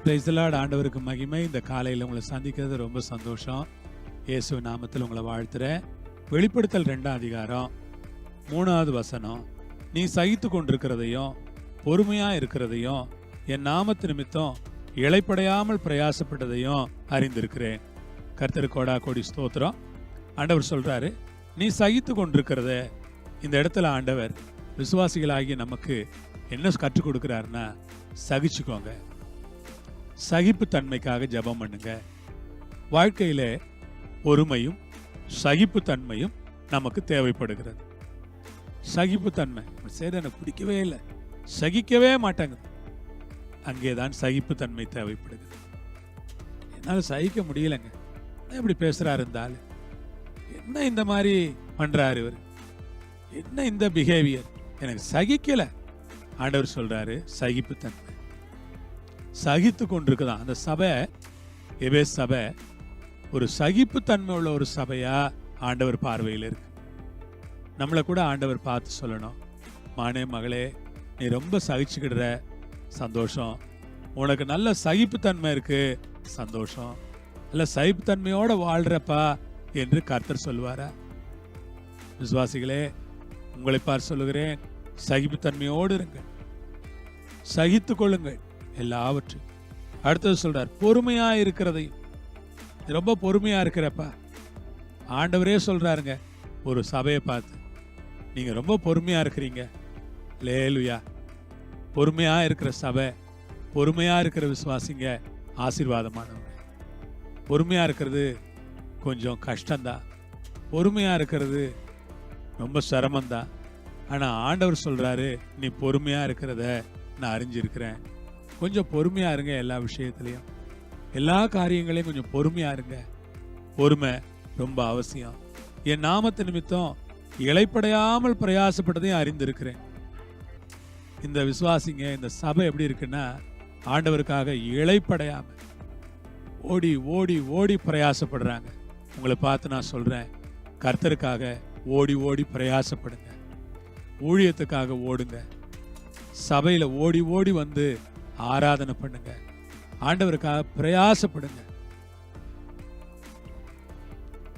Praise the Lord. ஆண்டவருக்கு மகிமை. இந்த காலையில் உங்களை சந்திக்கிறது ரொம்ப சந்தோஷம். இயேசு நாமத்தில் உங்களை வாழ்த்துறேன். வெளிப்படுத்தல் 2ஆம் அதிகாரம் 3வது வசனம். நீ சகித்து கொண்டிருக்கிறதையும் பொறுமையா இருக்கிறதையும் என் நாமத்து நிமித்தம் இளைப்படையாமல் பிரயாசப்பட்டதையும் அறிந்திருக்கிறேன். கர்த்தருக்கு கோடா கோடி ஸ்தோத்திரம். ஆண்டவர் சொல்றாரு, நீ சகித்து கொண்டிருக்கிறத. இந்த இடத்துல ஆண்டவர் விசுவாசிகளாகி நமக்கு என்ன கற்றுக் கொடுக்கிறாருன்னா, சகிச்சுக்கோங்க. சகிப்பு தன்மைக்காக ஜெபம் பண்ணுங்க. வாழ்க்கையில பொறுமையும் சகிப்பு தன்மையும் நமக்கு தேவைப்படுகிறது. சகிப்பு தன்மை சரி, எனக்கு பிடிக்கவே இல்லை, சகிக்கவே மாட்டாங்க, அங்கேதான் சகிப்பு தன்மை தேவைப்படுகிறது. என்னால் சகிக்க முடியலைங்க, இப்படி பேசுறாரு இருந்தாலும், என்ன இந்த மாதிரி பண்றாரு இவர், என்ன இந்த பிஹேவியர், எனக்கு சகிக்கல. ஆண்டவர் சொல்றாரு, சகிப்பு தன்மை. சகித்து கொண்டிருக்குதான் அந்த சபை, எபேசு சபை ஒரு சகிப்பு தன்மை உள்ள ஒரு சபையா ஆண்டவர் பார்வையில் இருக்கு. நம்மளை கூட ஆண்டவர் பார்த்து சொல்லணும், மானே மகளே, நீ ரொம்ப சகிச்சுக்கிடுற, சந்தோஷம். உனக்கு நல்ல சகிப்புத்தன்மை இருக்கு, சந்தோஷம். நல்ல சகிப்புத்தன்மையோட வாழ்றப்பா என்று கர்த்தர் சொல்லுவாரா? விசுவாசிகளே, உங்களை பார்த்து சொல்லுகிறேன், சகிப்புத்தன்மையோடு இருங்க, சகித்து கொள்ளுங்கள் எல்லாவற்றையும். அடுத்தது சொல்றார், பொறுமையா இருக்கிறதையும். ரொம்ப பொறுமையா இருக்கிறப்பா. ஆண்டவரே சொல்றாருங்க ஒரு சபையை பார்த்து, நீங்க ரொம்ப பொறுமையா இருக்கிறீங்க. லேலுயா. பொறுமையா இருக்கிற சபை, பொறுமையா இருக்கிற விசுவாசிங்க ஆசீர்வாதமானவங்க. பொறுமையா இருக்கிறது கொஞ்சம் கஷ்டம்தான், பொறுமையா இருக்கிறது ரொம்ப சிரமம்தான். ஆனா ஆண்டவர் சொல்றாரு, நீ பொறுமையா இருக்கிறத நான் அறிஞ்சிருக்கிறேன். கொஞ்சம் பொறுமையா இருங்க, எல்லா விஷயத்திலையும் எல்லா காரியங்களையும் கொஞ்சம் பொறுமையா இருங்க. பொறுமை ரொம்ப அவசியம். என் நாமத்து நிமித்தம் இளைப்படையாமல் பிரயாசப்பட்டதையும் அறிந்திருக்கிறேன். இந்த விசுவாசிங்க, இந்த சபை எப்படி இருக்குன்னா, ஆண்டவருக்காக இளைப்படையாம ஓடி ஓடி ஓடி பிரயாசப்படுறாங்க. உங்களை பார்த்து நான் சொல்றேன், கர்த்தருக்காக ஓடி ஓடி பிரயாசப்படுங்க. ஊழியத்துக்காக ஓடுங்க. சபையில ஓடி ஓடி வந்து ஆராதனை பண்ணுங்க. ஆண்டவருக்காக பிரயாசப்படுங்க.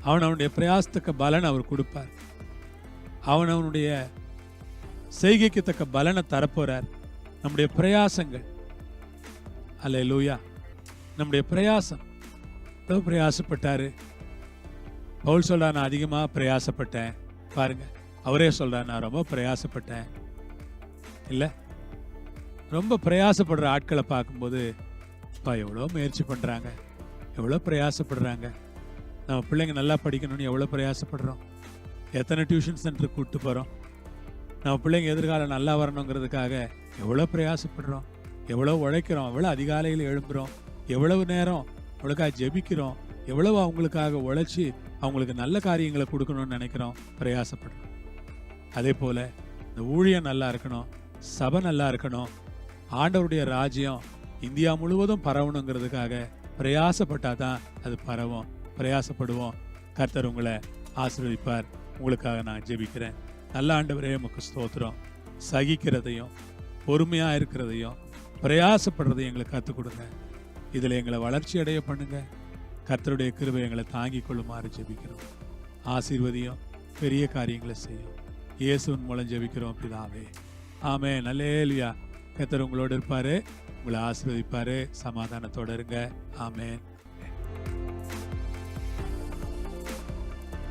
அவனுடைய பிரயாசத்துக்கு பலன் அவர் கொடுப்பார். அவனுடைய செய்கைக்கு தக்க பலனை தரப்போறார். நம்முடைய பிரயாசங்கள், அல்லேலூயா, நம்முடைய பிரயாசம். பிரயாசப்பட்டாரு பவுல் சொல்றார், நான் அதிகமா பிரயாசப்பட்டேன். பாருங்க, அவரே சொல்றார், நான் ரொம்ப பிரயாசப்பட்டேன். இல்ல, ரொம்ப பிரயாசப்படுற ஆட்களை பார்க்கும்போது, எவ்வளோ முயற்சி பண்றாங்க, எவ்வளோ பிரயாசப்படுறாங்க. நம்ம பிள்ளைங்க நல்லா படிக்கணும்னு எவ்வளோ பிரயாசப்படுறோம். எத்தனை டியூஷன் சென்டருக்கு கூப்பிட்டு போகிறோம். நம்ம பிள்ளைங்க எதிர்காலம் நல்லா வரணுங்கிறதுக்காக எவ்வளோ பிரயாசப்படுறோம், எவ்வளோ உழைக்கிறோம், எவ்வளோ அதிகாலையில் எழும்புகிறோம், எவ்வளவு நேரம் அவளுக்காக ஜெபிக்கிறோம், எவ்வளவு அவங்களுக்காக உழைச்சி அவங்களுக்கு நல்ல காரியங்களை கொடுக்கணும்னு நினைக்கிறோம், பிரயாசப்படுறோம். அதே போல் இந்த ஊழியம் நல்லா இருக்கணும், சபை நல்லா இருக்கணும், ஆண்டவருடைய ராஜ்யம் இந்தியா முழுவதும் பரவணுங்கிறதுக்காக பிரயாசப்பட்டாதான் அது பரவும். பிரயாசப்படுவோம். கர்த்தர் உங்களை ஆசீர்வதிப்பார். உங்களுக்காக நான் ஜெபிக்கிறேன். நல்ல ஆண்டவரே, உமக்கு ஸ்தோத்திரம். சகிக்கிறதையும் பொறுமையா இருக்கிறதையும் பிரயாசப்படுறதையும் எங்களுக்கு கற்றுக் கொடுங்க. இதில் எங்களை வளர்ச்சி அடைய பண்ணுங்க. கர்த்தருடைய கிருபை எங்களை தாங்கிக் கொள்ளுமாறு ஜெபிக்கிறோம். ஆசீர்வதியும், பெரிய காரியங்களை செய்யும். இயேசுவின் மூலம் ஜெபிக்கிறோம் பிதாவே, ஆமென். அல்லேலூயா. கர்த்தர் உங்களோடு இருப்பாரு, உங்களை ஆசீர்வதிப்பாரு. சமாதானத்தோட இருங்க. ஆமென்.